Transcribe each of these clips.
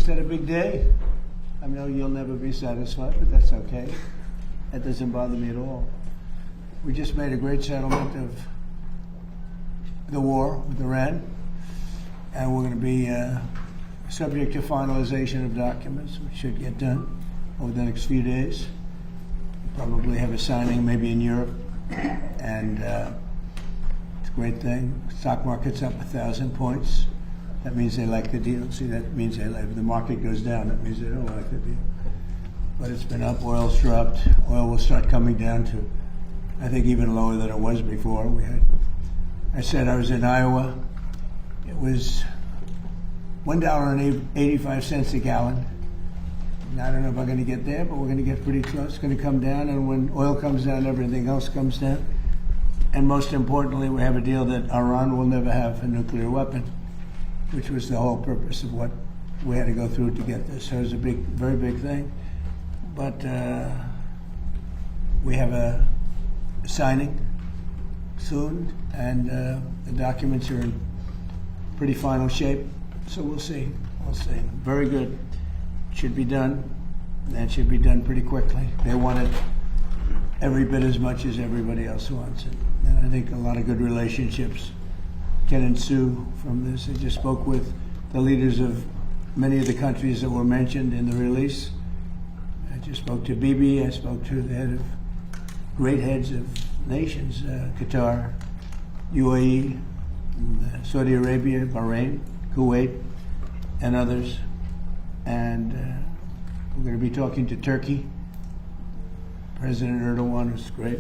had a big day. I know you'll never be satisfied, but that's okay. That doesn't bother me at all. We just made a great settlement of the war with Iran, and we're going to be subject to finalization of documents, which should get done over the next few days. Probably have a signing maybe in Europe, and it's a great thing. Stock market's up 1,000 points. That means they like the deal. See, that means they like. If the market goes down, that means they don't like the deal. But it's been up. Oil's dropped. Oil will start coming down to, I think, even lower than it was before. I said I was in Iowa. It was $1.85 a gallon. And I don't know if I'm going to get there, but we're going to get pretty close. It's going to come down, and when oil comes down, everything else comes down. And most importantly, we have a deal that Iran will never have a nuclear weapon, which was the whole purpose of what we had to go through to get this. So it was a big, very big thing. But we have a signing soon, and the documents are in pretty final shape. So we'll see. We'll see. Very good. Should be done. That should be done pretty quickly. They want it every bit as much as everybody else wants it. And I think a lot of good relationships can ensue from this. I just spoke with the leaders of many of the countries that were mentioned in the release. I just spoke to Bibi. I spoke to the head of great heads of nations, Qatar, UAE, Saudi Arabia, Bahrain, Kuwait, and others. And we're going to be talking to Turkey. President Erdogan was great.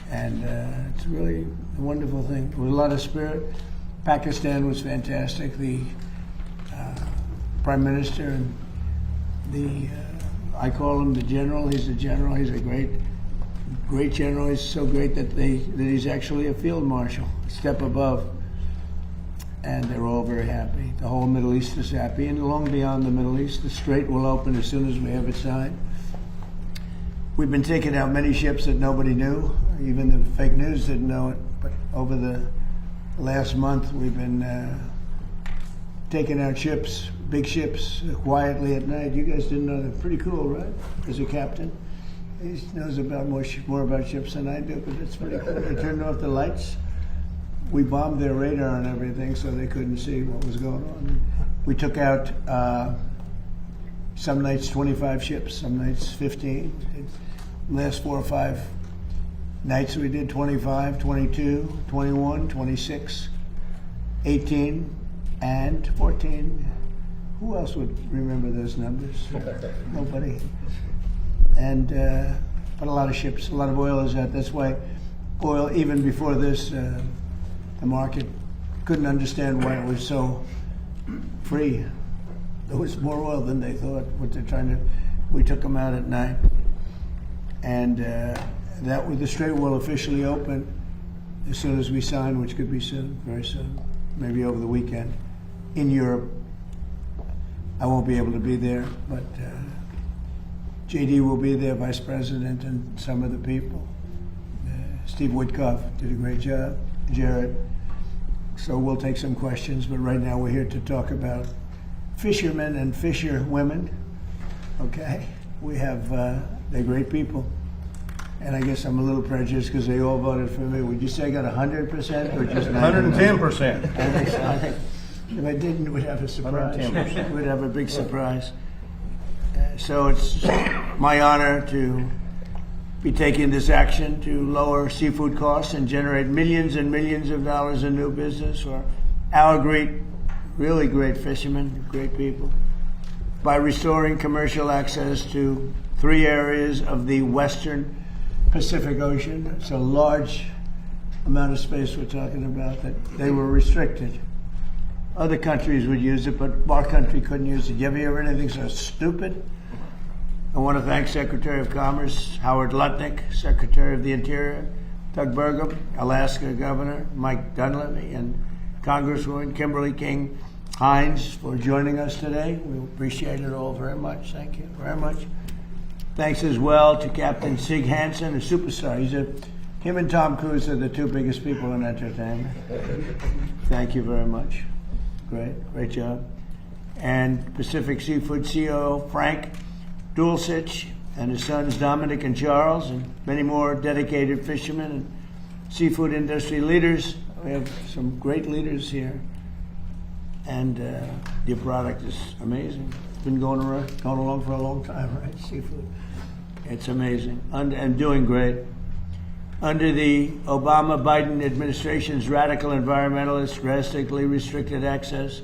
And it's really a wonderful thing. With a lot of spirit. Pakistan was fantastic. The Prime Minister and the, I call him the general. He's the general. He's a great general. He's so great that he's actually a field marshal, a step above. And they're all very happy. The whole Middle East is happy. And long beyond the Middle East, the Strait will open as soon as we have it signed. We've been taking out many ships that nobody knew. Even the fake news didn't know it. But over the last month, we've been taking out ships, big ships, quietly at night. You guys didn't know that. Pretty cool, right? As a captain. He knows about more about ships than I do, but it's pretty cool. They turned off the lights. We bombed their radar and everything, so they couldn't see what was going on. We took out some nights 25 ships, some nights 15. Last 4 or 5 nights we did 25, 22, 21, 26, 18, and 14. Who else would remember those numbers? Nobody. And but a lot of ships, a lot of oil is out. That's why oil, even before this, the market couldn't understand why it was so free. There was more oil than they thought. What they're trying to, we took them out at night, and that the Strait will officially open as soon as we sign, which could be soon, very soon, maybe over the weekend. In Europe, I won't be able to be there, but JD will be there, Vice President, and some of the people. Steve Witkoff did a great job. Jared. So we'll take some questions, but right now we're here to talk about fishermen and fisherwomen. Okay? We have, they're great people. And I guess I'm a little prejudiced because they all voted for me. Would you say I got 100% or just 110%? I think if I didn't, we'd have a surprise. 110%. We'd have a big surprise. So it's my honor to be taking this action to lower seafood costs and generate millions and millions of dollars in new business for our really great fishermen, great people, by restoring commercial access to 3 areas of the Western Pacific Ocean. It's a large amount of space we're talking about that they were restricted. Other countries would use it, but our country couldn't use it. You ever hear anything so stupid? I want to thank Secretary of Commerce Howard Lutnick, Secretary of the Interior Doug Burgum, Alaska Governor Mike Dunleavy, and Congresswoman Kimberly King Hines for joining us today. We appreciate it all very much. Thank you very much. Thanks as well to Captain Sig Hansen, a superstar. Him and Tom Cruise are the 2 biggest people in entertainment. Thank you very much. Great job. and Pacific Seafood CEO Frank Dulcich and his sons Dominic and Charles, and many more dedicated fishermen and seafood industry leaders. We have some great leaders here, and your product is amazing. It's been going along for a long time, right? Seafood. It's amazing and doing great. Under the Obama-Biden administration's radical environmentalists drastically restricted access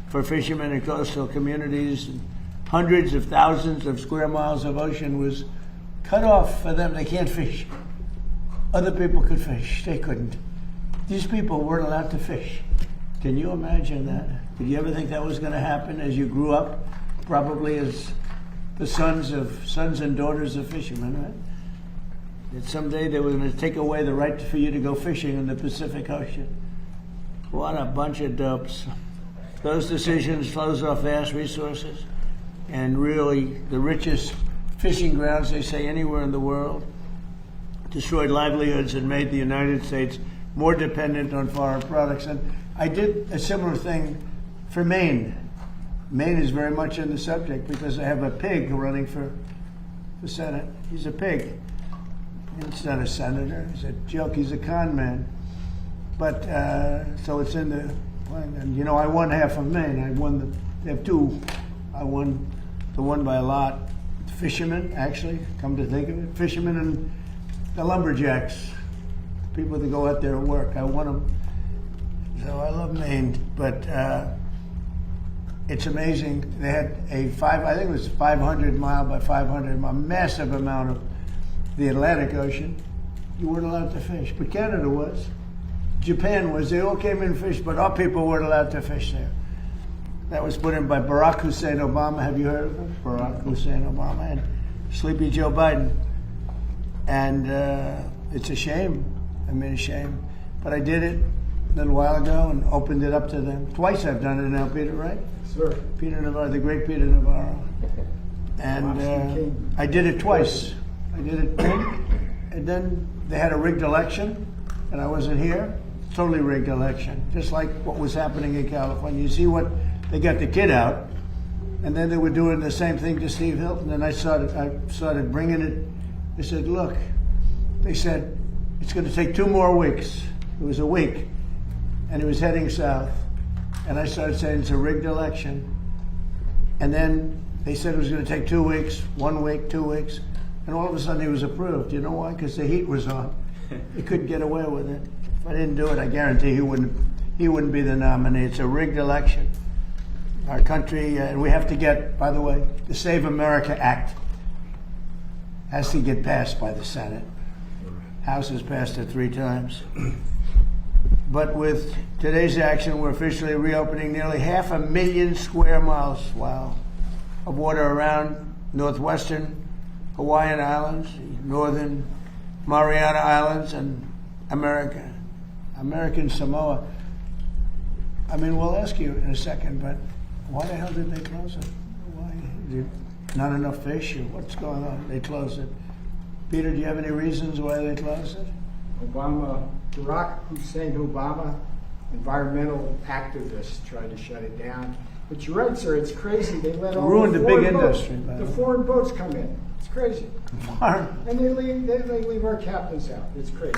for fishermen in coastal communities. Hundreds of thousands of square miles of ocean was cut off for them. They can't fish. Other people could fish. They couldn't. These people weren't allowed to fish. Can you imagine that? Did you ever think that was going to happen as you grew up? Probably as the sons and daughters of fishermen, right? That someday they were going to take away the right for you to go fishing in the Pacific Ocean. What a bunch of dopes. Those decisions closed off vast resources and really the richest fishing grounds, they say, anywhere in the world, destroyed livelihoods and made the United States more dependent on foreign products. And I did a similar thing for Maine. Maine is very much in the subject because I have a pig running for the Senate. He's a pig. It's not a senator. It's a joke. He's a con man. But so it's in the plan. And you know, I won half of Maine. They have two. I won the one by a lot. Fishermen, actually, come to think of it. Fishermen and the lumberjacks, people that go out there and work. I won them. So I love Maine. But it's amazing. They had I think it was 500 mile by 500 mile, massive amount of the Atlantic Ocean. You weren't allowed to fish, but Canada was. Japan was. They all came in and fished, but our people weren't allowed to fish there. That was put in by Barack Hussein Obama. Have you heard of him? Barack Hussein Obama and Sleepy Joe Biden. And it's a shame. I mean, a shame. But I did it a little while ago and opened it up to them. Twice I've done it now, Peter, right? Sir. Peter Navarro, the great Peter Navarro. And I did it twice. I did it, and then they had a rigged election, and I wasn't here. Totally rigged election, just like what was happening in California. You see what they got the kid out, and then they were doing the same thing to Steve Hilton. And I started bringing it. They said, look, they said it's going to take 2 more weeks. It was a week, and it was heading south. And I started saying it's a rigged election, and then they said it was going to take 2 weeks, 1 week, 2 weeks. And all of a sudden he was approved. You know why? Because the heat was on. He couldn't get away with it. If I didn't do it, I guarantee he wouldn't be the nominee. It's a rigged election. Our country, and we have to get, by the way, the Save America Act has to get passed by the Senate. House has passed it 3 times. But with today's action, we're officially reopening nearly 500,000 square miles, wow, of water around northwestern Hawaiian Islands, northern Mariana Islands, and American Samoa. I mean, we'll ask you in a second, but why the hell did they close it? Why? Is there not enough fish, or what's going on? They closed it. Peter, do you have any reasons why they closed it? Barack Hussein Obama, environmental activists tried to shut it down. But you're right, sir, it's crazy. They let all ruined the big foreign industry. The foreign boats come in. It's crazy. And they leave our captains out. It's crazy.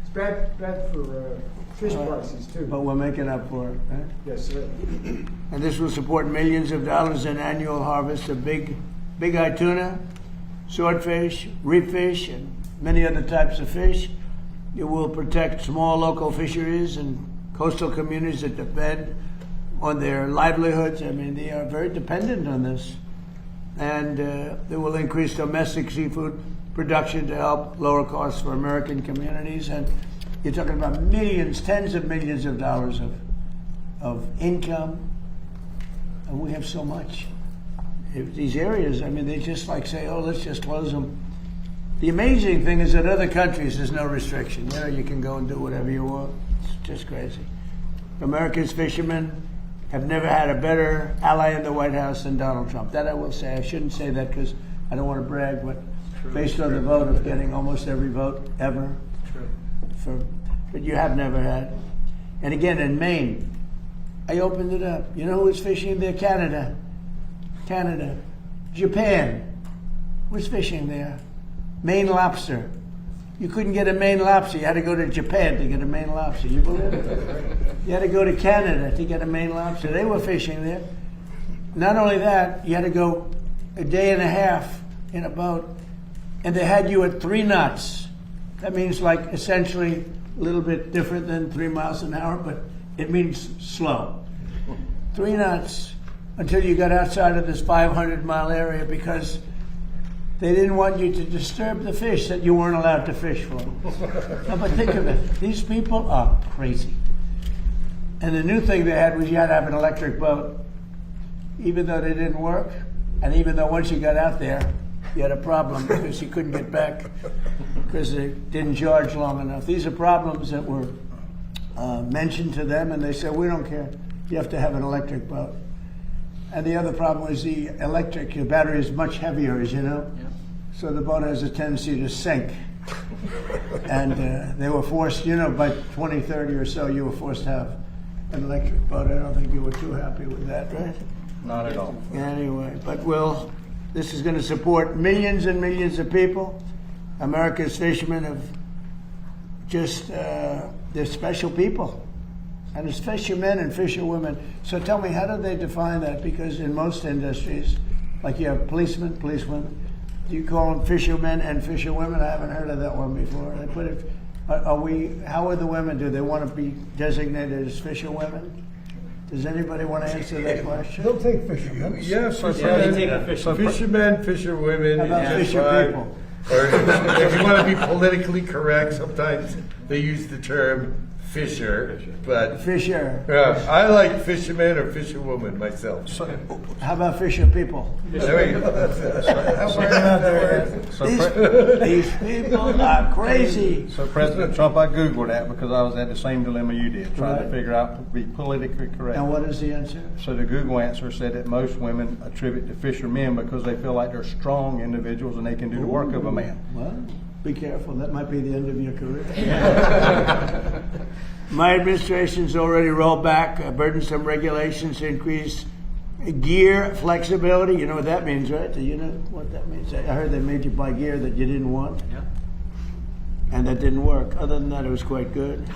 It's bad for fish prices, too. But we're making up for it, right? Yes, sir. And this will support millions of dollars in annual harvest of big-eyed tuna, swordfish, reef fish, and many other types of fish. It will protect small local fisheries and coastal communities that depend on their livelihoods. I mean, they are very dependent on this. And it will increase domestic seafood production to help lower costs for American communities. And you're talking about millions, tens of millions of dollars of income. And we have so much. These areas, I mean, they just like say, oh, let's just close them. The amazing thing is that other countries, there's no restriction. You know, you can go and do whatever you want. It's just crazy. America's fishermen have never had a better ally in the White House than Donald Trump. That I will say. I shouldn't say that because I don't want to brag, but based on the vote of getting almost every vote ever, but you have never had. And again, in Maine, I opened it up. You know who was fishing there? Canada. Japan was fishing there. Maine lobster. You couldn't get a Maine lobster. You had to go to Japan to get a Maine lobster. You believe it? You had to go to Canada to get a Maine lobster. They were fishing there. Not only that, you had to go a day and a half in a boat, and they had you at 3 knots. That means like essentially a little bit different than 3 miles an hour, but it means slow. 3 knots until you got outside of this 500-mile area because they didn't want you to disturb the fish that you weren't allowed to fish for. No, but think of it. These people are crazy. And the new thing they had was you had to have an electric boat, even though they didn't work, and even though once you got out there, you had a problem because you couldn't get back because they didn't charge long enough. These are problems that were mentioned to them, and they said, we don't care. You have to have an electric boat. And the other problem was the electric, your battery is much heavier, as you know. Yeah. So the boat has a tendency to sink. And they were forced, you know, by 2030 or so, you were forced to have an electric boat. I don't think you were too happy with that, right? Not at all. Anyway, but this is going to support millions and millions of people. America's fishermen have just, they're special people. And it's fishermen and fisherwomen. So tell me, how do they define that? Because in most industries, like you have policemen, policewomen, do you call them fishermen and fisherwomen? I haven't heard of that one before. They put it, how are the women? Do they want to be designated as fisherwomen? Does anybody want to answer that question? They'll take fishermen. Yes, fishermen, fisherwomen. How about fisher people? Or if you want to be politically correct, sometimes they use the term fisher, but Fisher. I like fisherman or fisherwoman myself. How about fisher people? There you go. These people are crazy. So President Trump, I Googled that because I was at the same dilemma you did, trying to figure out to be politically correct. And what is the answer? So the Google answer said that most women attribute to fishermen because they feel like they're strong individuals and they can do the work of a man. Well, be careful. That might be the end of your career. My administration's already rolled back burdensome regulations to increase gear flexibility. You know what that means, right? Do you know what that means? I heard they made you buy gear that you didn't want. Yeah. And that didn't work. Other than that, it was quite good.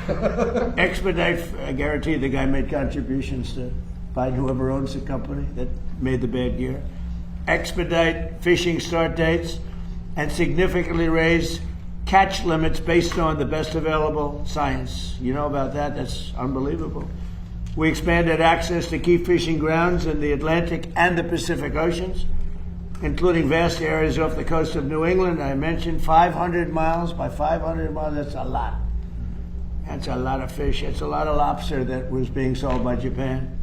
Expedite, I guarantee the guy made contributions to find whoever owns the company that made the bad gear. Expedite fishing start dates and significantly raise catch limits based on the best available science. You know about that? That's unbelievable. We expanded access to key fishing grounds in the Atlantic and the Pacific Oceans, including vast areas off the coast of New England. I mentioned 500 miles. By 500 miles, that's a lot. That's a lot of fish. It's a lot of lobster that was being sold by Japan.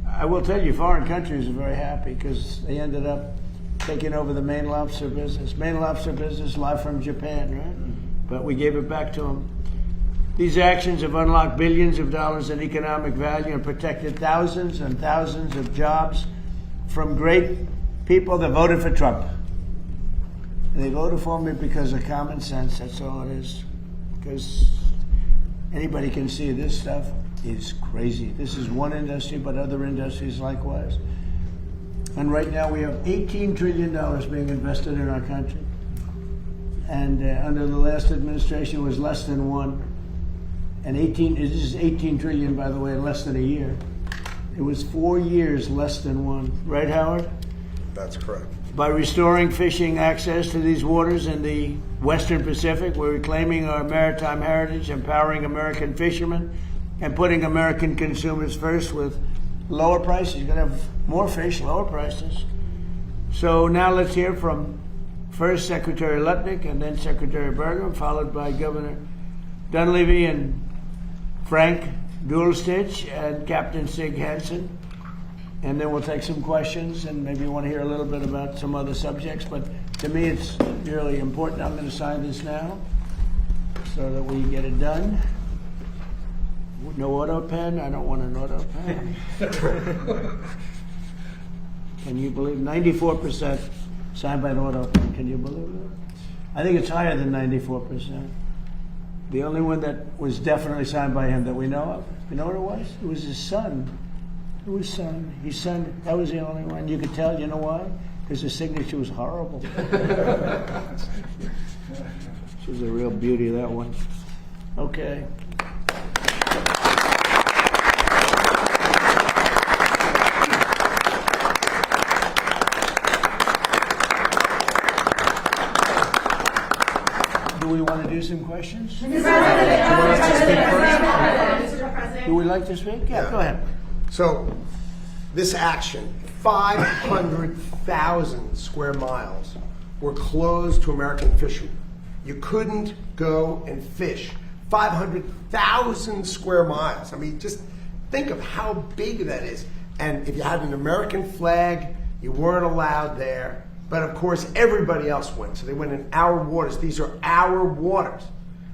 I will tell you, foreign countries are very happy because they ended up taking over the Maine lobster business. Maine lobster business live from Japan, right? But we gave it back to them. These actions have unlocked billions of dollars in economic value and protected thousands and thousands of jobs from great people that voted for Trump. And they voted for me because of common sense, that's all it is. Because anybody can see this stuff is crazy. This is one industry, but other industries likewise. And right now we have $18 trillion being invested in our country. And under the last administration it was less than one. And this is 18 trillion, by the way, in less than a year. It was 4 years less than one. Right, Howard? That's correct. By restoring fishing access to these waters in the Western Pacific, we're reclaiming our maritime heritage, empowering American fishermen, and putting American consumers first with lower prices. You're going to have more fish, lower prices. So now let's hear from first Secretary Lutnick and then Secretary Berger, followed by Governor Dunleavy and Frank Duelstich and Captain Sig Hansen. And then we'll take some questions and maybe you want to hear a little bit about some other subjects. But to me, it's really important. I'm going to sign this now so that we get it done. No auto pen? I don't want an auto pen. Can you believe 94% signed by an auto pen? Can you believe that? I think it's higher than 94%. The only one that was definitely signed by him that we know of. You know what it was? It was his son. It was his son. His son, that was the only one. You could tell, you know why? Because the signature was horrible. She was a real beauty, that one. Okay. Do we want to do some questions? Mr. President. Do we like to speak? Yeah, go ahead. So, this action, 500,000 square miles were closed to American fishermen. You couldn't go and fish. 500,000 square miles. I mean, just think of how big that is. And if you had an American flag, you weren't allowed there. But of course, everybody else went. So they went in our waters. These are our waters.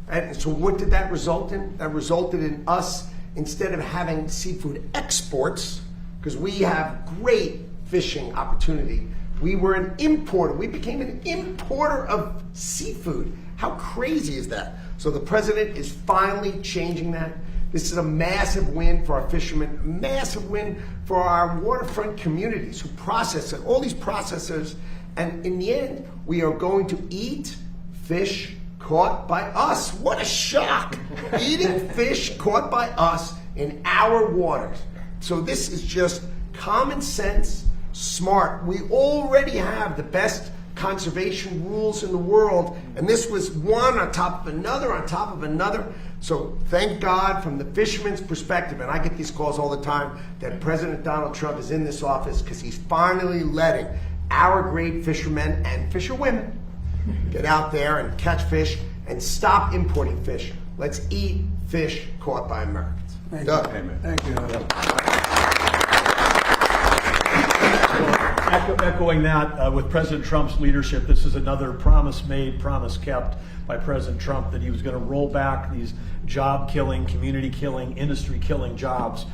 And so what did that result in? That resulted in us, instead of having seafood exports, because we have great fishing opportunity, we were an importer. We became an importer of seafood. How crazy is that? So the president is finally changing that. This is a massive win for our fishermen, massive win for our waterfront communities who process it, all these processors. And in the end, we are going to eat fish caught by us. What a shock! Eating fish caught by us in our waters. So this is just common sense, smart. We already have the best conservation rules in the world, and this was one on top of another on top of another. So thank God from the fisherman's perspective, and I get these calls all the time, that President Donald Trump is in this office because he's finally letting our great fishermen and fisherwomen get out there and catch fish and stop importing fish. Let's eat fish caught by Americans. Thank Doug. you. Thank you. Echoing that, with President Trump's leadership, this is another promise made, promise kept by President Trump, that he was going to roll back these job-killing, community-killing, industry-killing jobs.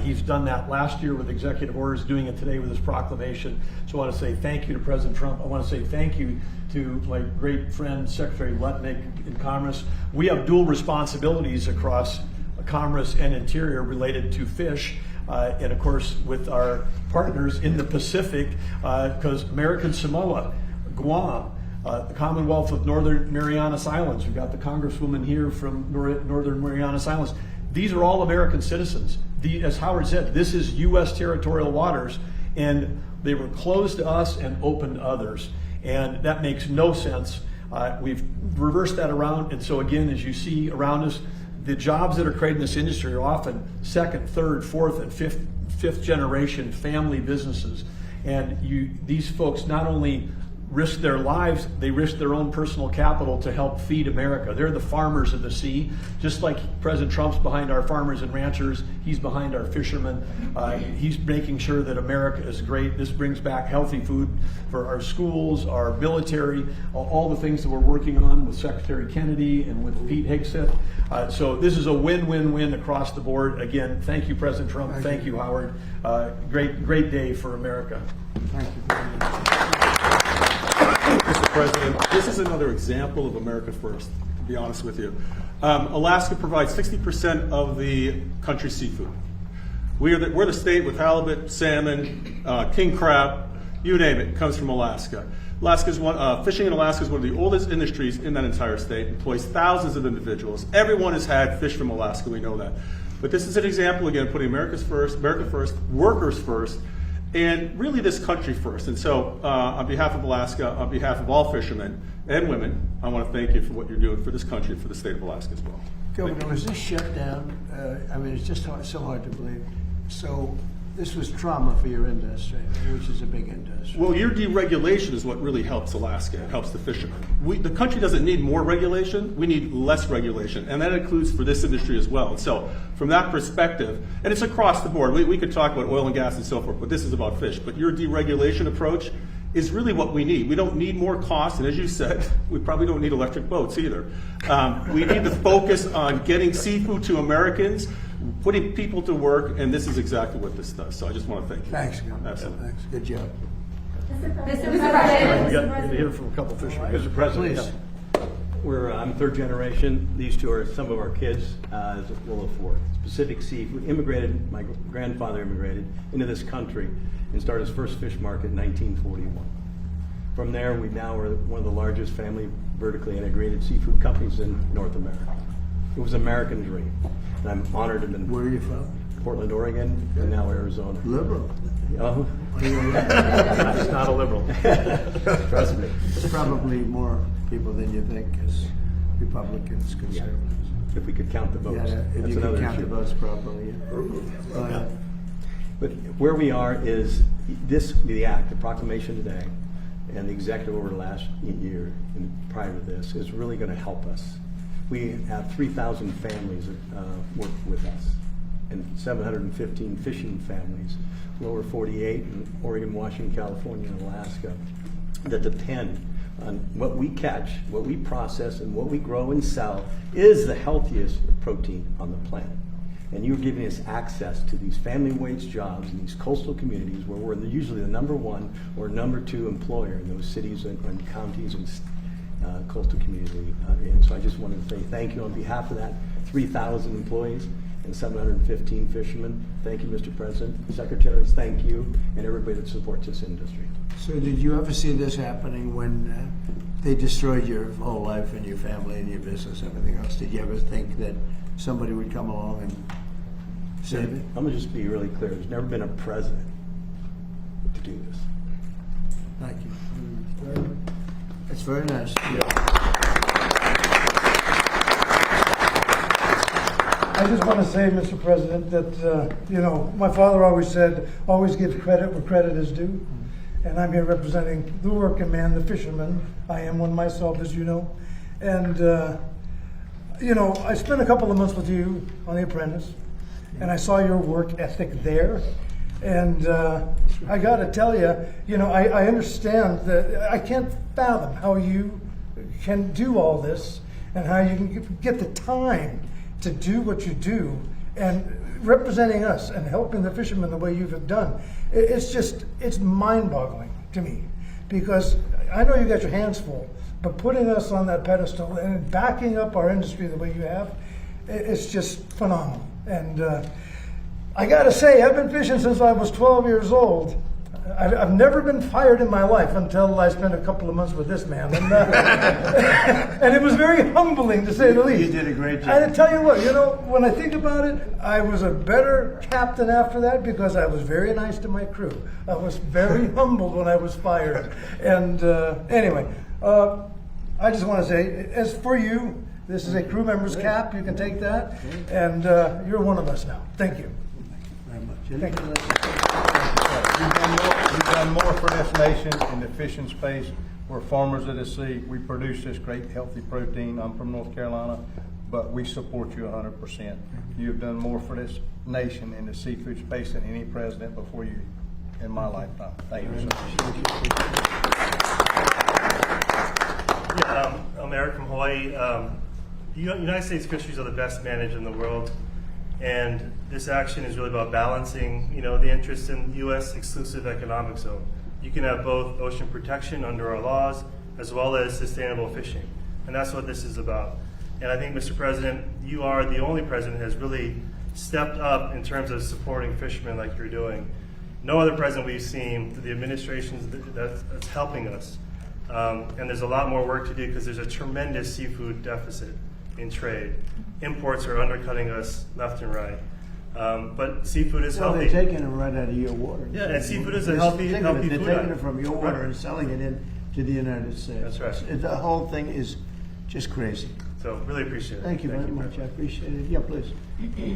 He's done that last year with executive orders, doing it today with his proclamation. So I want to say thank you to President Trump. I want to say thank you to my great friend, Secretary Lutnick in Commerce. We have dual responsibilities across Commerce and Interior related to fish. And of course, with our partners in the Pacific, because American Samoa, Guam, the Commonwealth of Northern Marianas Islands, we've got the Congresswoman here from Northern Marianas Islands. These are all American citizens. As Howard said, this is U.S. territorial waters, and they were closed to us and open to others. And that makes no sense. We've reversed that around, and so again, as you see around us, the jobs that are created in this industry are often second, third, fourth, and fifth generation family businesses. And these folks not only risk their lives, they risk their own personal capital to help feed America. They're the farmers of the sea. Just like President Trump's behind our farmers and ranchers, he's behind our fishermen. He's making sure that America is great. This brings back healthy food for our schools, our military, all the things that we're working on with Secretary Kennedy and with Pete Hegseth. So this is a win-win-win across the board. Again, thank you, President Trump. Thank you, Howard. Great day for America. Thank you very much. Mr. President, this is another example of America First, to be honest with you. Alaska provides 60% of the country's seafood. We're the state with halibut, salmon, king crab, you name it, comes from Alaska. Fishing in Alaska is one of the oldest industries in that entire state, employs thousands of individuals. Everyone has had fish from Alaska, we know that. But this is an example, again, putting America first, workers first, and really this country first. And so on behalf of Alaska, on behalf of all fishermen and women, I want to thank you for what you're doing for this country and for the state of Alaska as well. Governor, was this shut down? I mean, it's just so hard to believe. So this was trauma for your industry, which is a big industry. Well, your deregulation is what really helps Alaska. It helps the fishermen. The country doesn't need more regulation. We need less regulation, and that includes for this industry as well. And so from that perspective, and it's across the board. We could talk about oil and gas and so forth, but this is about fish. But your deregulation approach is really what we need. We don't need more costs, and as you said, we probably don't need electric boats either. We need to focus on getting seafood to Americans, putting people to work, and this is exactly what this does. So I just want to thank you. Thanks, Governor. Absolutely. Thanks. Good job. Mr. We President. got to hear from a couple fishermen. Mr. President. Please. Yeah. I'm third generation. These two are some of our kids, as will afford. Pacific Seafood immigrated, my grandfather immigrated into this country and started his first fish market in 1941. From there, we now are one of the largest family vertically integrated seafood companies in North America. It was an American dream, and I'm honored to have been Where are you from? Portland, Oregon, and now Arizona. Liberal. Oh, It's not a liberal. trust me. There's probably more people than you think as Republicans, conservatives. If we could count the votes, Yeah, if that's you another can count the issue. votes properly. Yeah. But where we are is the act, the proclamation today, and the executive over the last year and prior to this is really going to help us. We have 3,000 families that work with us, and 715 fishing families, lower 48 in Oregon, Washington, California, and Alaska, that depend on what we catch, what we process, and what we grow and sell is the healthiest protein on the planet. And you're giving us access to these family wage jobs in these coastal communities where we're usually the number one or number two employer in those cities and counties and coastal community. And so I just wanted to say thank you on behalf of that 3,000 employees and 715 fishermen. Thank you, Mr. President. Secretaries, thank you, and everybody that supports this industry. So did you ever see this happening when they destroyed your whole life and your family and your business, everything else? Did you ever think that somebody would come along and save it? I'm going to just be really clear. There's never been a president to do this. Thank you. That's very nice. I just want to say, Mr. President, that, my father always said, always give credit where credit is due. And I'm here representing the working man, the fisherman. I am one myself, as you know. And, I spent a couple of months with you on The Apprentice, and I saw your work ethic there. And I got to tell you, I understand that I can't fathom how you can do all this and how you can get the time to do what you do and representing us and helping the fishermen the way you've done. It's mind-boggling to me, because I know you got your hands full, but putting us on that pedestal and backing up our industry the way you have, it's just phenomenal. And I gotta say, I've been fishing since I was 12 years old. I've never been fired in my life until I spent a couple of months with this man. And, and it was very humbling, to say the least. You did a great job. And I tell you what, when I think about it, I was a better captain after that because I was very nice to my crew. I was very humbled when I was fired. And anyway, I just want to say, as for you, this is a crew member's cap. You can take that. And you're one of us now. Thank you. Very much. Thank you. You've done more for this nation in the fishing space. We're farmers of the sea. We produce this great healthy protein. I'm from North Carolina, but we support you 100%. You've done more for this nation in the seafood space than any president before you in my lifetime. Thank you so much. Yeah, I'm Eric from Hawaii. United States fisheries are the best managed in the world. And this action is really about balancing, the interests in U.S. exclusive economic zone. You can have both ocean protection under our laws as well as sustainable fishing. And that's what this is about. And I think, Mr. President, you are the only president that has really stepped up in terms of supporting fishermen like you're doing. No other president we've seen through the administrations that's helping us. And there's a lot more work to do because there's a tremendous seafood deficit in trade. Imports are undercutting us left and right. But seafood is Well, healthy. they're taking it right out of your water. Yeah, and seafood is a healthy They're food taking item. it from your water Right. and selling it to the United States. That's right. The whole thing is just crazy. So really appreciate it. Thank you very much. I appreciate it. Yeah, please.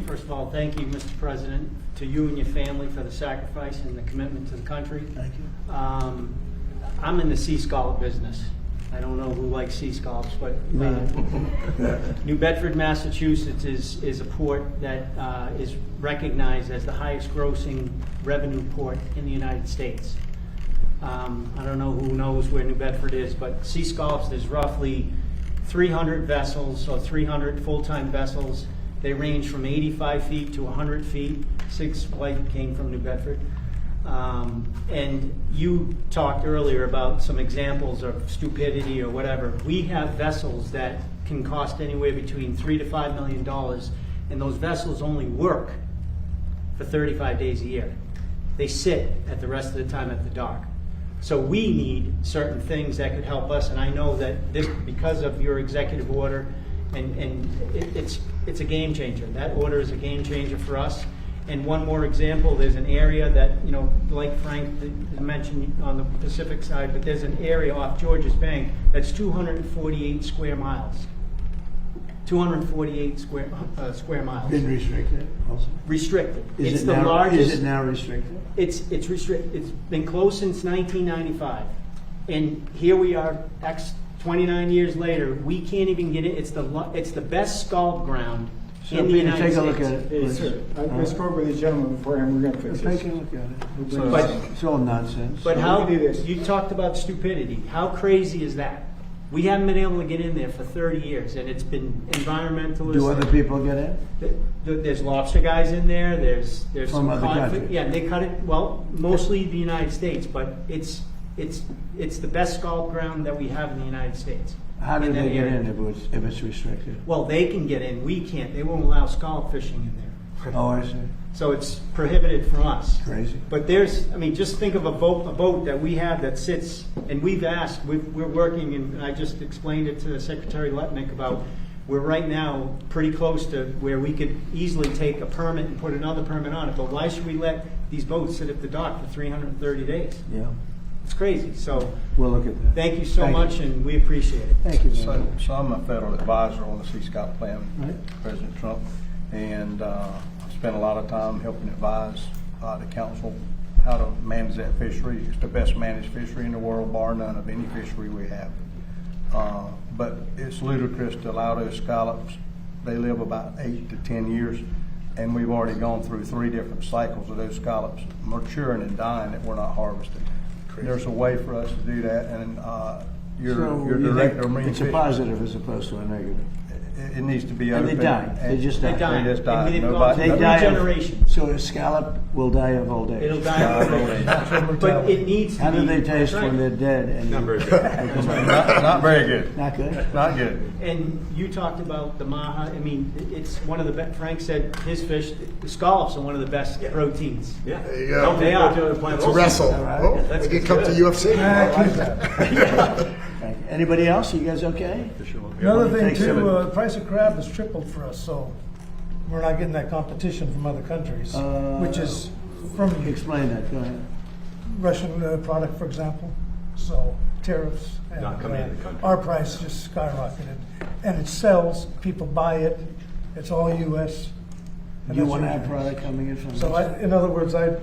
First of all, thank you, Mr. President, to you and your family for the sacrifice and the commitment to the country. Thank you. I'm in the sea scallop business. I don't know who likes sea scallops, but New Bedford, Massachusetts is a port that is recognized as the highest grossing revenue port in the United States. I don't know who knows where New Bedford is, but sea scallops, there's roughly 300 vessels, or 300 full-time vessels. They range from 85 feet to 100 feet. Sig's wife came from New Bedford. And you talked earlier about some examples of stupidity or whatever. We have vessels that can cost anywhere between $3 to $5 million, and those vessels only work for 35 days a year. They sit at the rest of the time at the dock. So we need certain things that could help us, and I know that this, because of your executive order, and it's a game changer. That order is a game changer for us. And one more example, there's an area that, you know, like Frank mentioned on the Pacific side, but there's an area off Georges Bank that's 248 square miles. 248 square miles. Been restricted also? Restricted. Is It's it the now, largest. Is it now restricted? It's restricted. It's been closed since 1995, and here we are, 29 years later. We can't even get it. It's the best scalp ground So in the Peter, United take States. a look at it, Hey, please. sir, I spoke with the gentleman before, and we're gonna fix Take this. a look at it. But It's all nonsense. but So how we can do this. you talked about stupidity? How crazy is that? We haven't been able to get in there for 30 years, and it's been environmentalists. Do other people get in? There's lobster guys in there. There's From some other codfish. countries? Yeah, they cut it. Well, mostly the United States, but it's the best scalp ground that we have in the United States. How do in that they get area. in if it's restricted? Well, they can get in. We can't. They won't allow scallop fishing in there. Oh, I see. So it's prohibited from us. Crazy. But just think of a boat that we have that sits, and we've asked, we're working, and I just explained it to Secretary Letnick about, we're right now pretty close to where we could easily take a permit and put another permit on it, but why should we let these boats sit at the dock for 330 days? Yeah, It's crazy. So we'll look at that. thank you so Thank you. much, and we appreciate it. Thank you very much. So I'm a federal advisor on the Sea Scout plan, Right. President Trump, and I spent a lot of time helping advise the council how to manage that fishery. It's the best managed fishery in the world, bar none of any fishery we have. But it's ludicrous to allow those scallops. They live about 8 to 10 years, and we've already gone through 3 different cycles of those scallops maturing and dying that we're not harvesting. There's a way for us to do that, and your So you director think of marine it's a fisheries, positive as opposed to a negative. it needs to be And open. they die. They just die. They die. They just die. And they've gone Nobody- through They three die of- generations. So a scallop will die of old age. It'll die of old age. But it needs to How be. do they taste That's when right. they're dead? And Not very good. Not good? Not good. And you talked about the maha. I mean, it's one of the best. Frank said his fish, the scallops are one of the best proteins. Yeah. There you go. They are. It's a wrestle. All right. Oh, That's we can good. come to UFC. Thank you. Anybody else? You guys okay? Another thing Thanks, too, Evan. the price of crab has tripled for us, so we're not getting that competition from other countries, which is from Explain that, go ahead. Russian product, for example. So tariffs and Not coming in the country. our price just skyrocketed, and it sells. People buy it. It's all U.S. and You that's want to what have it is. product coming in from So, in other words, at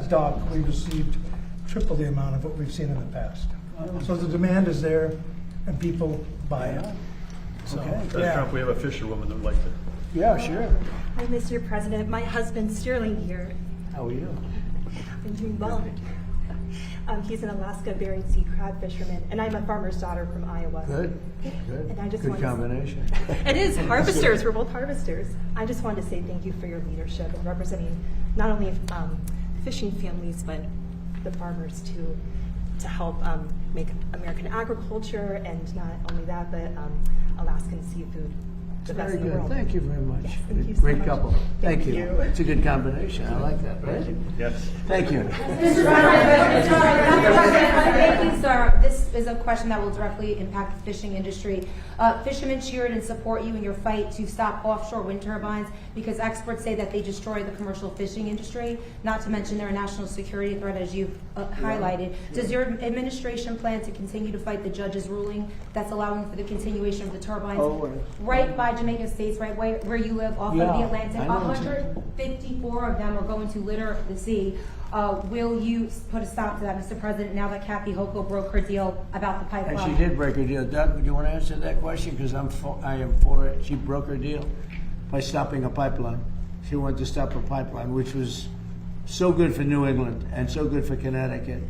the dock, we received triple the amount of what we've seen in the past. So the demand is there, and people buy it. So, President Trump, we have a fisherwoman that would like to. Yeah, sure. Hi, Mr. President. My husband Sterling here. How are you? I'm doing well. He's an Alaska Bering Sea crab fisherman, and I'm a farmer's daughter from Iowa. Good, good. And I just Good wanted to- combination. It is harvesters. We're both harvesters. I just wanted to say thank you for your leadership and representing not only fishing families but the farmers too, to help make American agriculture, and not only that, but Alaskan seafood the best Very in the good. world. Thank you very much. Yes, thank you so Great much. couple. Thank you. you. It's a good combination. I like that, right? Yes. Thank you. Mr. President, thank you, sir. This is a question that will directly impact the fishing industry. Fishermen cheered and support you in your fight to stop offshore wind turbines because experts say that they destroy the commercial fishing industry, not to mention they're a national security threat, as you've highlighted. Does your administration plan to continue to fight the judge's ruling that's allowing for the continuation of the turbines right by Jamaica States, right where you live, off of the Atlantic? I know. 154 of them are going to litter the sea. Will you put a stop to that, Mr. President, now that Kathy Hochul broke her deal about the pipeline? And she did break her deal. Doug, do you want to answer that question? Because I am for it. She broke her deal by stopping a pipeline. She wanted to stop a pipeline, which was so good for New England and so good for Connecticut.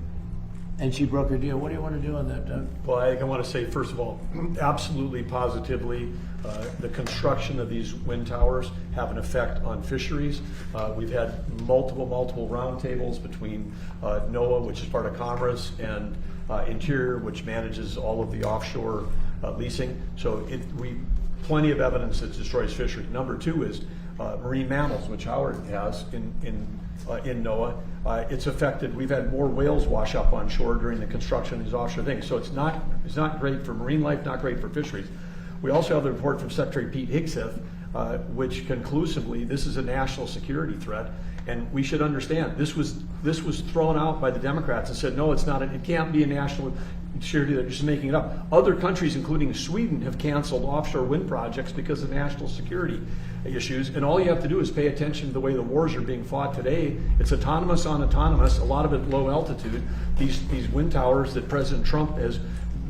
and she broke her deal. What do you want to do on that, Doug? Well, I want to say, first of all, absolutely positively, the construction of these wind towers have an effect on fisheries. We've had multiple roundtables between NOAA, which is part of Commerce, and Interior, which manages all of the offshore leasing. So plenty of evidence that destroys fishery. Number two is marine mammals, which Howard has in NOAA. It's affected. We've had more whales wash up on shore during the construction of these offshore things. So it's not great for marine life, not great for fisheries. We also have the report from Secretary Pete Hegseth, which conclusively this is a national security threat, and we should understand this was thrown out by the Democrats and said no, it's not. It can't be a national security. They're just making it up. Other countries, including Sweden, have canceled offshore wind projects because of national security issues. And all you have to do is pay attention to the way the wars are being fought today. It's autonomous on autonomous. A lot of it low altitude. These wind towers that President Trump has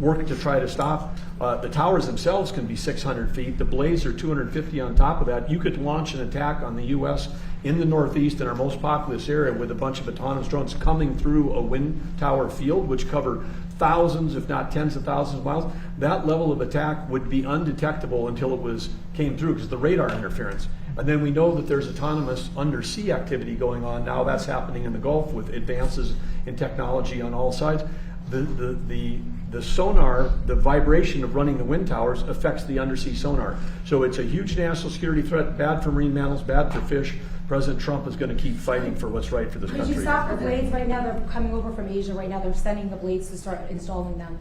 worked to try to stop. The towers themselves can be 600 feet. The blades are 250 on top of that. You could launch an attack on the U.S. in the Northeast, in our most populous area, with a bunch of autonomous drones coming through a wind tower field, which cover thousands, if not tens of thousands of miles. That level of attack would be undetectable until it came through because of the radar interference. And then we know that there's autonomous undersea activity going on now. That's happening in the Gulf with advances in technology on all sides. The sonar, the vibration of running the wind towers affects the undersea sonar. So it's a huge national security threat, bad for marine mammals, bad for fish. President Trump is going to keep fighting for what's right for this country. Did you stop the blades right now? They're coming over from Asia right now. They're sending the blades to start installing them.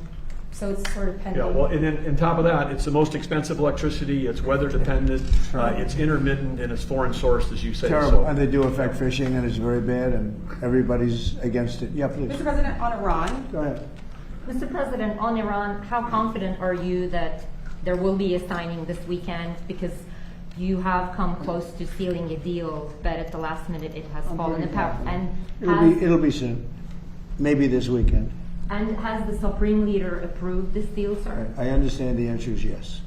So it's sort of pending. Yeah, well, and then on top of that, it's the most expensive electricity, it's weather dependent, it's intermittent, and it's foreign sourced, as you say. Terrible, So, and they do affect fishing, and it's very bad, and everybody's against it. Yeah, please. Mr. President, on Iran. Go ahead. Mr. President, on Iran, how confident are you that there will be a signing this weekend? Because you have come close to sealing a deal, but at the last minute it has fallen apart. And It'll be soon. Maybe this weekend. And has the Supreme Leader approved this deal, sir? I understand the answer is yes.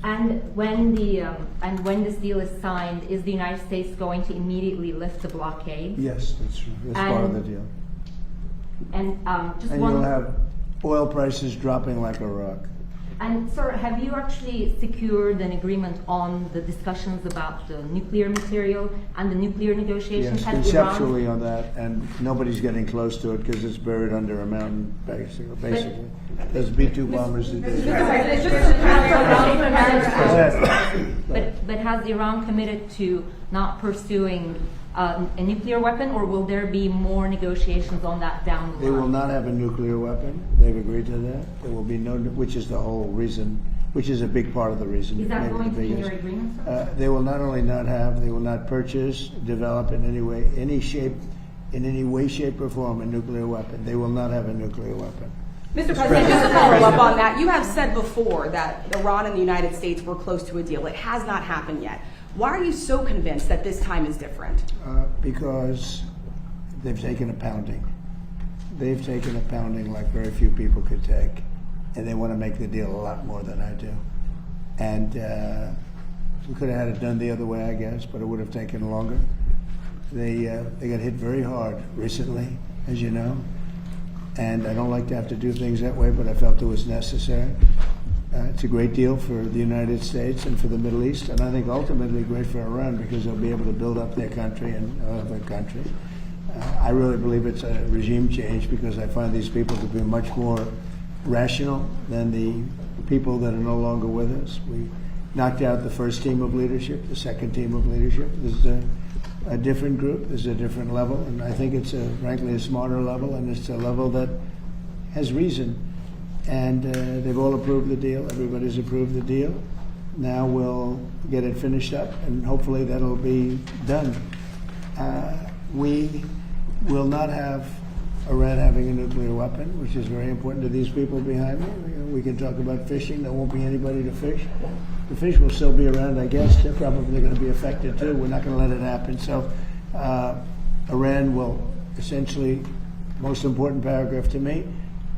And when this deal is signed, is the United States going to immediately lift the blockade? Yes, that's true. That's part of the deal. And just And one. you'll have oil prices dropping like a rock. And sir, have you actually secured an agreement on the discussions about the nuclear material and the nuclear negotiations? Yes, Has conceptually on that, and nobody's getting close to it because it's burired under a mountain, basically. There's B-2 bombers that did it. But has Iran committed to not pursuing a nuclear weapon, or will there be more negotiations on that down the line? They will not have a nuclear weapon. They've agreed to that. There will be no, which is the whole reason, which is a big part of the reason. Is that maybe going the to be in biggest. your agreement, sir? They will not only not have, they will not purchase, develop in any way, any shape, in any way, shape, or form a nuclear weapon. They will not have a nuclear weapon. Mr. President, just to follow up on that, you have said before that Iran and the United States were close to a deal. It has not happened yet. Why are you so convinced that this time is different? Because they've taken a pounding. They've taken a pounding like very few people could take, and they want to make the deal a lot more than I do. And we could have had it done the other way, I guess, but it would have taken longer. They got hit very hard recently, as you know, and I don't like to have to do things that way, but I felt it was necessary. It's a great deal for the United States and for the Middle East, and I think ultimately great for Iran because they'll be able to build up their country and other countries. I really believe it's a regime change because I find these people to be much more rational than the people that are no longer with us. We knocked out the first team of leadership, the second team of leadership. This is a different group, this is a different level, and I think it's frankly a smarter level, and it's a level that has reason. And they've all approved the deal. Everybody's approved the deal. Now we'll get it finished up, and hopefully that'll be done. We will not have Iran having a nuclear weapon, which is very important to these people behind me. We can talk about fishing. There won't be anybody to fish. The fish will still be around, I guess. They're probably going to be affected too. We're not going to let it happen. So Iran will essentially, most important paragraph to me,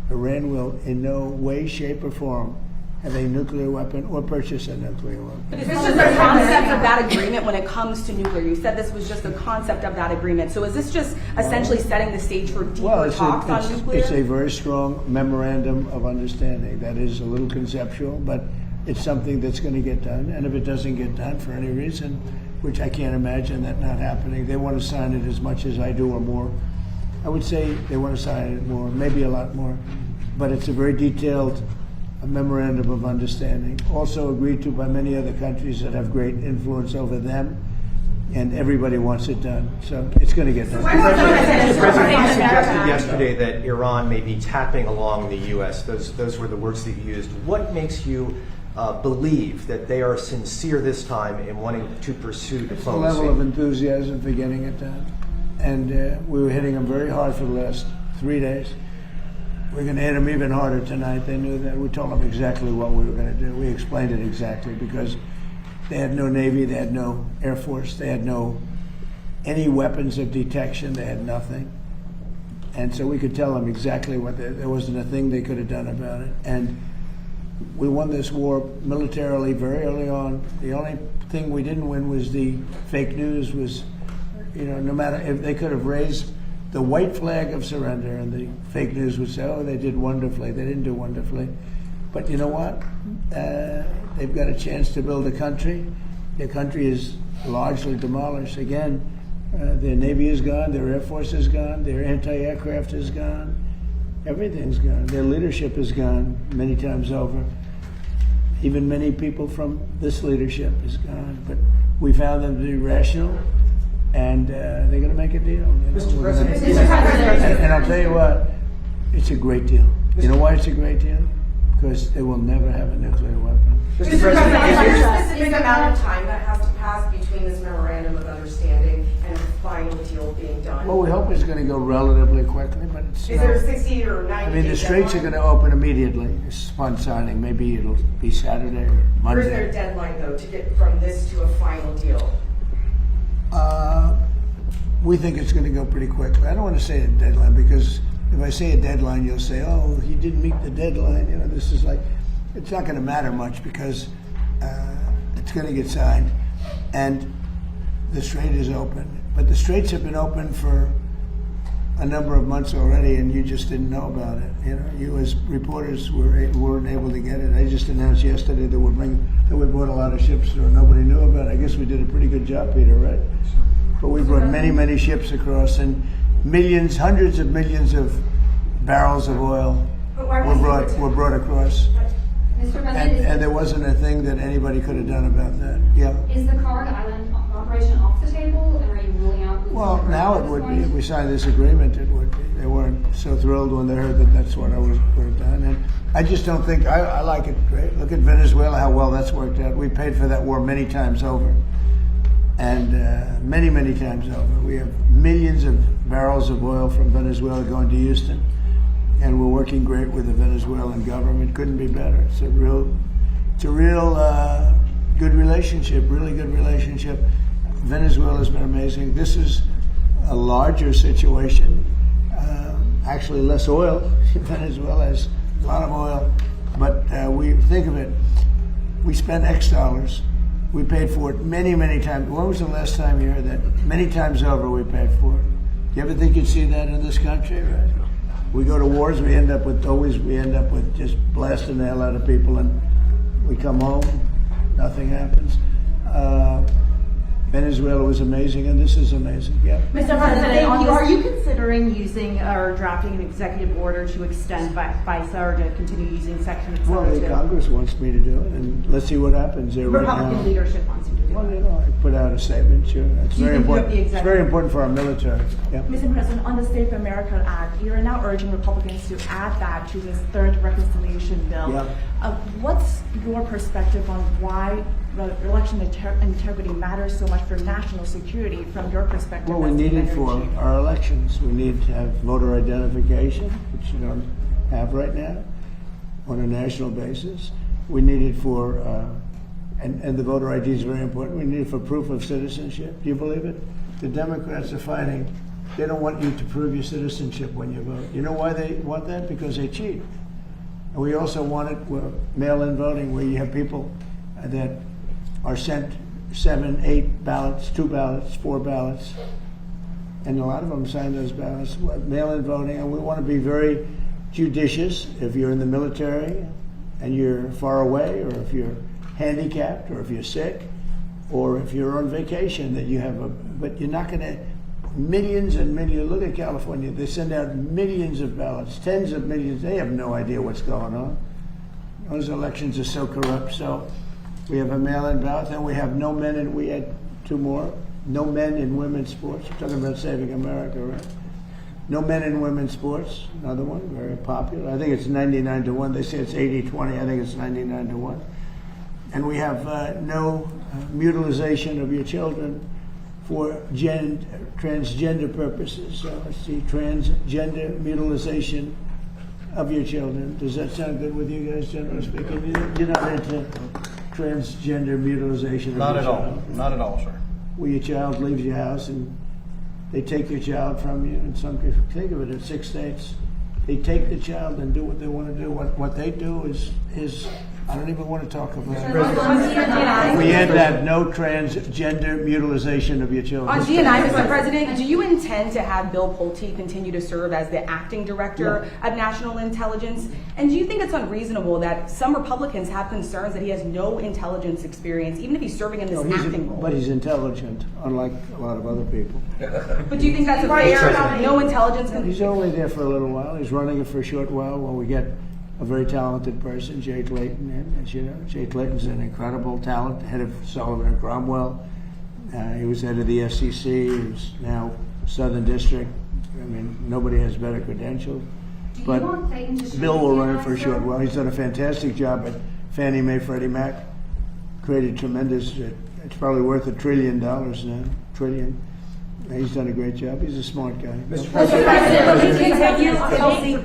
Iran will in no way, shape, or form have a nuclear weapon or purchase a nuclear weapon. This is just a concept of that agreement when it comes to nuclear. You said this was just a concept of that agreement. So is this just essentially setting the stage for deeper talks on nuclear? It's a very strong memorandum of understanding. That is a little conceptual, but it's something that's going to get done. And if it doesn't get done for any reason, which I can't imagine that not happening, they want to sign it as much as I do or more. I would say they want to sign it more, maybe a lot more. But it's a very detailed memorandum of understanding, also agreed to by many other countries that have great influence over them, and everybody wants it done. So it's going to get done. Mr. President, you suggested yesterday that Iran may be tapping along the U.S. Those were the words that you used. What makes you believe that they are sincere this time in wanting to pursue diplomacy? It's the level of enthusiasm for getting it done. And we were hitting them very hard for the last 3 days. We're going to hit them even harder tonight. They knew that. We told them exactly what we were going to do. We explained it exactly because they had no Navy, they had no Air Force, they had no any weapons of detection, they had nothing. And so we could tell them exactly what there wasn't a thing they could have done about it. And we won this war militarily very early on. The only thing we didn't win was the fake news was, no matter if they could have raised the white flag of surrender, and the fake news would say, oh, they did wonderfully. They didn't do wonderfully. But you know what? They've got a chance to build a country. Their country is largely demolished. Again, their Navy is gone, their Air Force is gone, their anti-aircraft is gone. Everything's gone. Their leadership is gone many times over. Even many people from this leadership is gone. But we found them to be rational. And they're going to make a deal. Mr. President. And I'll tell you what, it's a great deal. You know why it's a great deal? Because they will never have a nuclear weapon. Mr. President, is there a specific amount of time that has to pass between this memorandum of understanding and the final deal being done? Well, we hope it's going to go relatively quickly, but it's Is there a 60 or 90 I mean, the straits are going to open immediately. It's upon signing. Maybe it'll be Saturday or Monday. Or is there a deadline, though, to get from this to a final deal? We think it's going to go pretty quickly. I don't want to say a deadline because if I say a deadline, you'll say, oh, he didn't meet the deadline. This is like, it's not going to matter much because it's going to get signed and the strait is open. But the straits have been open for a number of months already and you just didn't know about it. You as reporters weren't able to get it. I just announced yesterday that we brought a lot of ships through and nobody knew about it. I guess we did a pretty good job, Peter, right? But we brought many, many ships across and millions, hundreds of millions of barrels of oil were brought across. Mr. President, And there wasn't a thing that anybody could have done about that. Yeah. is the Kariga Island operation off the table, and are you ruling out? Well, now it would be. If we signed this agreement, it would be. They weren't so thrilled when they heard that that's what I would have done. And I just don't think, I like it great. Look at Venezuela, how well that's worked out. We paid for that war many times over. And many, many times over. We have millions of barrels of oil from Venezuela going to Houston. And we're working great with the Venezuelan government. Couldn't be better. It's a real good relationship, really good relationship. Venezuela's been amazing. This is a larger situation. Actually, less oil. Venezuela has a lot of oil. But we think of it, we spent X dollars. We paid for it many, many times. When was the last time you heard that? Many times over we paid for it. You ever think you'd see that in this country? Right? We go to wars, we end up with just blasting the hell out of people, and we come home, nothing happens. Venezuela was amazing, and this is amazing. Yeah. Mr. President, are you considering using or drafting an executive order to extend FISA or to continue using Section 702? Well, the Congress wants me to do it, and let's see what happens there. Republican leadership wants you to do it. Well, I put out a statement. Sure, it's very important. It's very important for our military. Yeah. Mr. President, on the State of America Act, you're now urging Republicans to add that to this third reconciliation bill. Yeah. What's your perspective on why election integrity matters so much for national security from your perspective? Well, we need it for our elections. We need to have voter identification, which you don't have right now, on a national basis. We need it for, and the voter ID is very important, we need it for proof of citizenship. Do you believe it? The Democrats are fighting. They don't want you to prove your citizenship when you vote. You know why they want that? Because they cheat. And we also want it mail-in voting, where you have people that are sent 7, 8 ballots, 2 ballots, 4 ballots, and a lot of them sign those ballots. Mail-in voting, and we want to be very judicious. If you're in the military and you're far away, or if you're handicapped, or if you're sick, or if you're on vacation, that you have but you're not going to, millions and millions, look at California, they send out millions of ballots, tens of millions, they have no idea what's going on. Those elections are so corrupt. So we have a mail-in ballot, and we have no men, and we had 2 more, no men in women's sports. We're talking about saving America, right? No men in women's sports, another one, very popular. I think it's 99-1. They say it's 80-20. I think it's 99-1. And we have no mutilization of your children for transgender purposes. So let's see, transgender mutilization of your children. Does that sound good with you guys, generally speaking? You're not into transgender mutilization of Not your at all. child? Not at all, sir. Where your child leaves your house and they take your child from you. In some cases, think of it, in 6 states, they take the child and do what they want to do. What they do is I don't even want to talk about it. We had that no transgender mutilization of your children. On DNI, Mr. President, do you intend to have Bill Pulte continue to serve as the acting director of national intelligence? And do you think it's unreasonable that some Republicans have concerns that he has no intelligence experience, even if he's serving in this acting role? But he's intelligent, unlike a lot of other people. But do you think that's a fair, no intelligence? He's only there for a little while. He's running it for a short while we get a very talented person, Jay Clayton, in. As you know, Jay Clayton's an incredible talent, head of Sullivan and Cromwell. He was head of the FCC. He's now Southern District. I mean, nobody has better credentials. But Bill will run it for a short while. He's done a fantastic job at Fannie Mae, Freddie Mac. Created tremendous. It's probably worth $1 trillion now. $1 trillion. He's done a great job. He's a smart guy. Mr.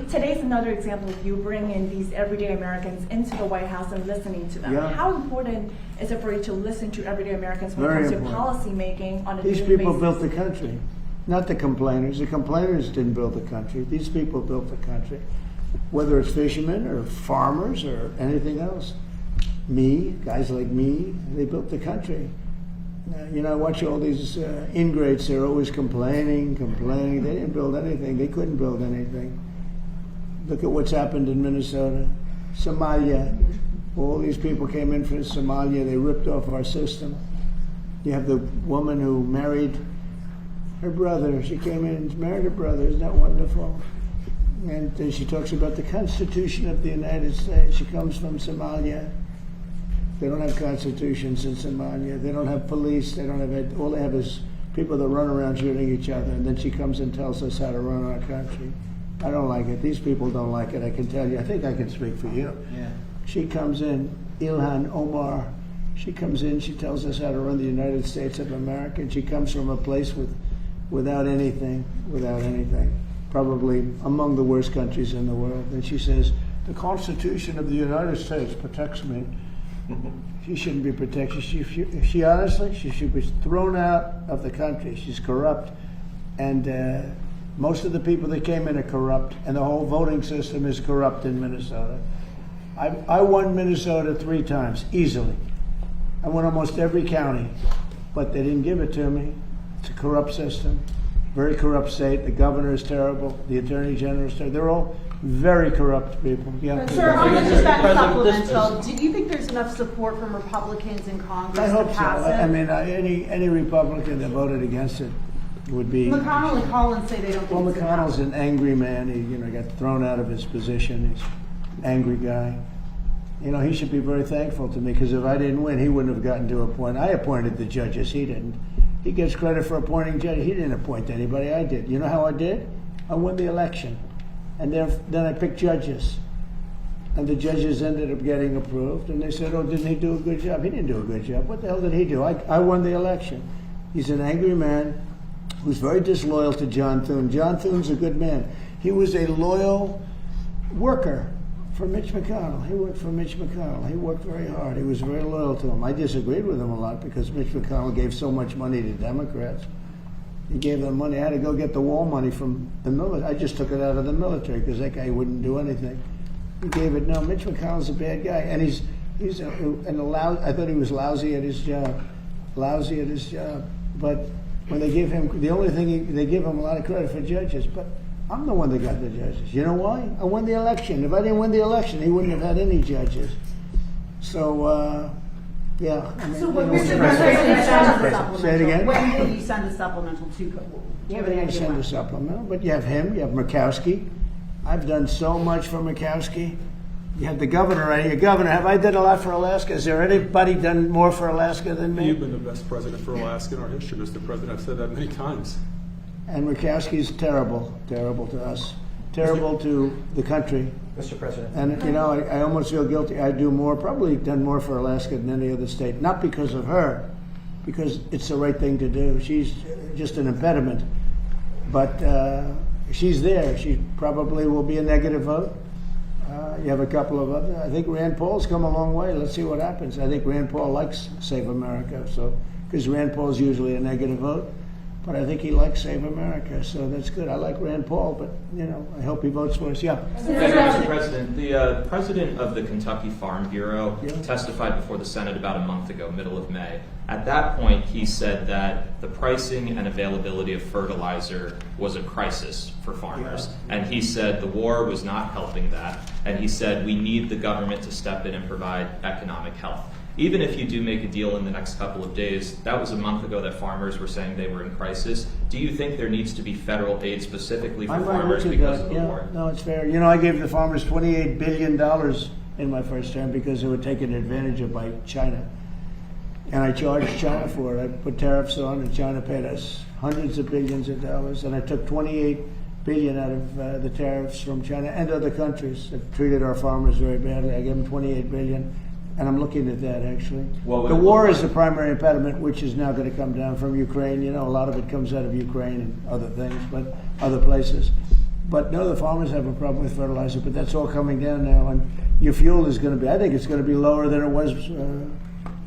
Today's another example of you bringing these everyday Americans into the White House and listening to them. Yeah. How important is it for you to listen to everyday Americans when Very it comes important. to policy making on a These daily people basis? built the country, not the complainers. The complainers didn't build the country. These people built the country, whether it's fishermen or farmers or anything else. Guys like me, they built the country. I watch all these ingrates. They're always complaining. They didn't build anything. They couldn't build anything. Look at what's happened in Minnesota. Somalia. All these people came in from Somalia. They ripped off our system. You have the woman who married her brother. She came in and married her brother. Isn't that wonderful? And then she talks about the Constitution of the United States. She comes from Somalia. They don't have constitutions in Somalia. They don't have police. They don't have all they have is people that run around shooting each other. And then she comes and tells us how to run our country. I don't like it. These people don't like it. I can tell you. I think I can speak for you. Yeah. She comes in, Ilhan Omar. She comes in. She tells us how to run the United States of America. And she comes from a place without anything, probably among the worst countries in the world. And she says, the Constitution of the United States protects me. She shouldn't be protected. She honestly, she should be thrown out of the country. She's corrupt. And most of the people that came in are corrupt. And the whole voting system is corrupt in Minnesota. I won Minnesota 3 times, easily. I won almost every county. But they didn't give it to me. It's a corrupt system. Very corrupt state. The governor is terrible. The attorney general is terrible. They're all very corrupt people. Yeah. Sir, on just that supplemental, do you think there's enough support from Republicans in Congress I hope to so. pass it? I mean, any Republican that voted against it would be. McConnell and Collins say they don't Well, think it's McConnell's an angry man. He, got thrown out of his position. He's an angry guy. He should be very thankful to me, because if I didn't win, he wouldn't have gotten to appoint. I appointed the judges. He didn't. He gets credit for appointing judges. He didn't appoint anybody. I did. You know how I did? I won the election. And then I picked judges. And the judges ended up getting approved. And they said, oh, didn't he do a good job? He didn't do a good job. What the hell did he do? I won the election. He's an angry man who's very disloyal to John Thune. John Thune's a good man. He was a loyal worker for Mitch McConnell. He worked for Mitch McConnell. He worked very hard. He was very loyal to him. I disagreed with him a lot because Mitch McConnell gave so much money to Democrats. He gave them money. I had to go get the wall money from the military. I just took it out of the military because that guy wouldn't do anything. He gave it. No, Mitch McConnell's a bad guy, and he's I thought he was lousy at his job. But when they give him, the only thing they give him a lot of credit for judges. But I'm the one that got the judges. You know why? I won the election. If I didn't win the election, he wouldn't have had any judges. So, yeah. I mean, So when you will know, you send the supplemental? Say it again? When will you send the supplemental to? Do you have any idea Send when? a supplemental, but you have him, you have Murkowski. I've done so much for Murkowski. You have the governor right here. Governor, have I done a lot for Alaska? Is there anybody done more for Alaska than me? You've been the best president for Alaska in our history, Mr. President. I've said that many times. And Murkowski's terrible to us, terrible to the country. Mr. President. And, you know, I almost feel guilty. I do more, probably done more for Alaska than any other state. Not because of her, because it's the right thing to do. She's just an impediment. But she's there. She probably will be a negative vote. You have a couple of other. I think Rand Paul's come a long way. Let's see what happens. I think Rand Paul likes Save America, so because Rand Paul's usually a negative vote, but I think he likes Save America, so that's good. I like Rand Paul, but you know, I hope he votes for us. Yeah. Mr. President, the president of the Kentucky Farm Bureau testified before the Senate about a month ago, middle of May. At that point, he said that the pricing and availability of fertilizer was a crisis for farmers. And he said the war was not helping that. And he said we need the government to step in and provide economic help. Even if you do make a deal in the next couple of days, that was a month ago that farmers were saying they were in crisis. Do you think there needs to be federal aid specifically for farmers because of the war? No, it's fair. You know, I gave the farmers $28 billion in my first term because they were taken advantage of by China. And I charged China for it. I put tariffs on, and China paid us hundreds of billions of dollars. And I took $28 billion out of the tariffs from China and other countries that treated our farmers very badly. I gave them $28 billion, and I'm looking at that actually. The war is the primary impediment, which is now going to come down from Ukraine. You know, a lot of it comes out of Ukraine and other things, but other places. But no, the farmers have a problem with fertilizer, but that's all coming down now. And your fuel is going to be, I think it's going to be lower than it was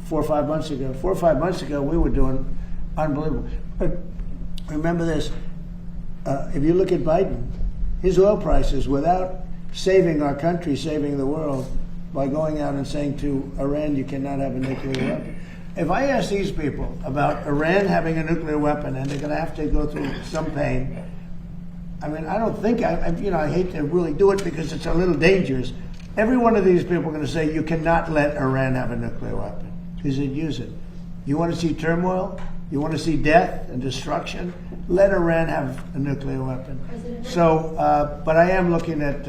4 or 5 months ago. 4 or 5 months ago, we were doing unbelievable. But remember this, if you look at Biden, his oil prices, without saving our country, saving the world, by going out and saying to Iran, you cannot have a nuclear weapon. If I ask these people about Iran having a nuclear weapon and they're going to have to go through some pain, I mean, I don't think, I hate to really do it because it's a little dangerous. Every one of these people are going to say, you cannot let Iran have a nuclear weapon. Because they'd use it. You want to see turmoil? You want to see death and destruction? Let Iran have a nuclear weapon. So, but I am looking at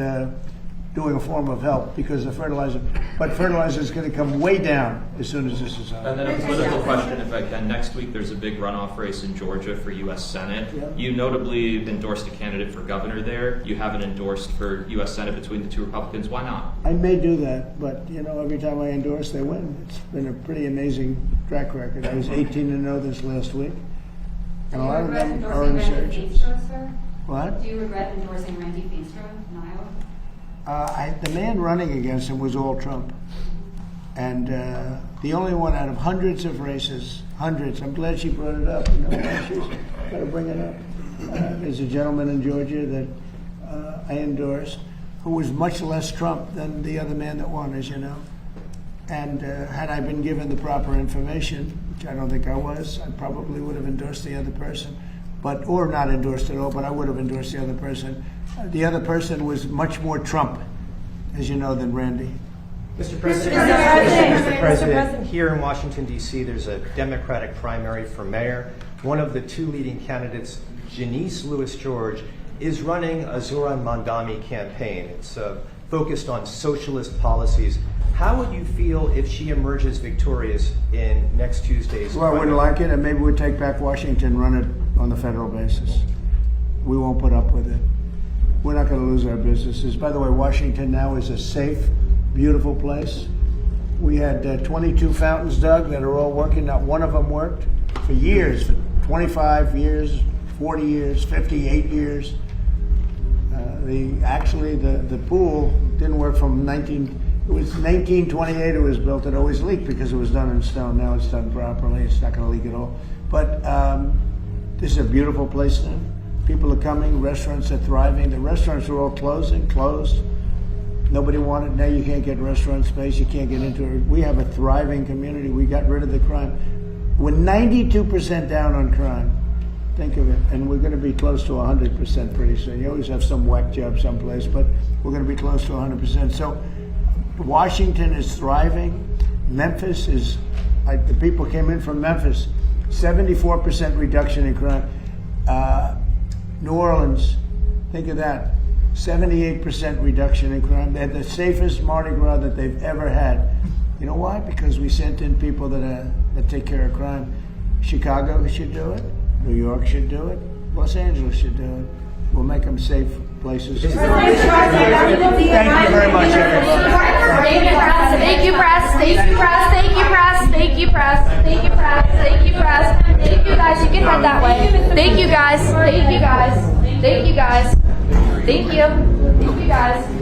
doing a form of help because the fertilizer, but fertilizer is going to come way down as soon as this is over. And then a political question, if I can. Next week, there's a big runoff race in Georgia for U.S. Senate. Yeah. You notably endorsed a candidate for governor there. You haven't endorsed for U.S. Senate between the two Republicans. Why not? I may do that, but you know, every time I endorse, they win. It's been a pretty amazing track record. I was 18-0 this last week, and a lot of them are insurgents. What? Do you regret endorsing Randy Feenstra in Iowa? The man running against him was all Trump. And the only one out of hundreds of races, hundreds, I'm glad she brought it up. You know, she's got to bring it up. There's a gentleman in Georgia that I endorsed who was much less Trump than the other man that won, as you know. And had I been given the proper information, which I don't think I was, I probably would have endorsed the other person. Or not endorsed at all, but I would have endorsed the other person. The other person was much more Trump, as you know, than Randy. Mr. President, here in Washington, D.C., there's a Democratic primary for mayor. One of the two leading candidates, Janice Lewis-George, is running a Zoran Mandami campaign. It's focused on socialist policies. How would you feel if she emerges victorious in next Tuesday's Well, I wouldn't like it, and maybe we'd take back Washington and run it on the federal basis. We won't put up with it. We're not going to lose our businesses. By the way, Washington now is a safe, beautiful place. We had 22 fountains dug that are all working. Not one of them worked for years, for 25 years, 40 years, 58 years. The pool didn't work from 1928 it was built. It always leaked because it was done in stone. Now it's done properly. It's not going to leak at all. But this is a beautiful place now. People are coming. Restaurants are thriving. The restaurants are all closed. Nobody wanted. Now you can't get restaurant space. You can't get into it. We have a thriving community. We got rid of the crime. We're 92% down on crime. Think of it. And we're going to be close to 100% pretty soon. You always have some whack job someplace, but we're going to be close to 100%. So Washington is thriving. Memphis is, the people came in from Memphis, 74% reduction in crime. New Orleans, think of that, 78% reduction in crime. They had the safest Mardi Gras that they've ever had. You know why? Because we sent in people that take care of crime. Chicago should do it. New York should do it. Los Angeles should do it. We'll make them safe places. Thank you very much, everybody. Thank you, press. Thank you, press. Thank you, press. Thank you, press. Thank you, press. Thank you, press. Thank you, guys. You can head that way. Thank you, guys. Thank you, guys. Thank you, guys. Thank you. Thank you, guys.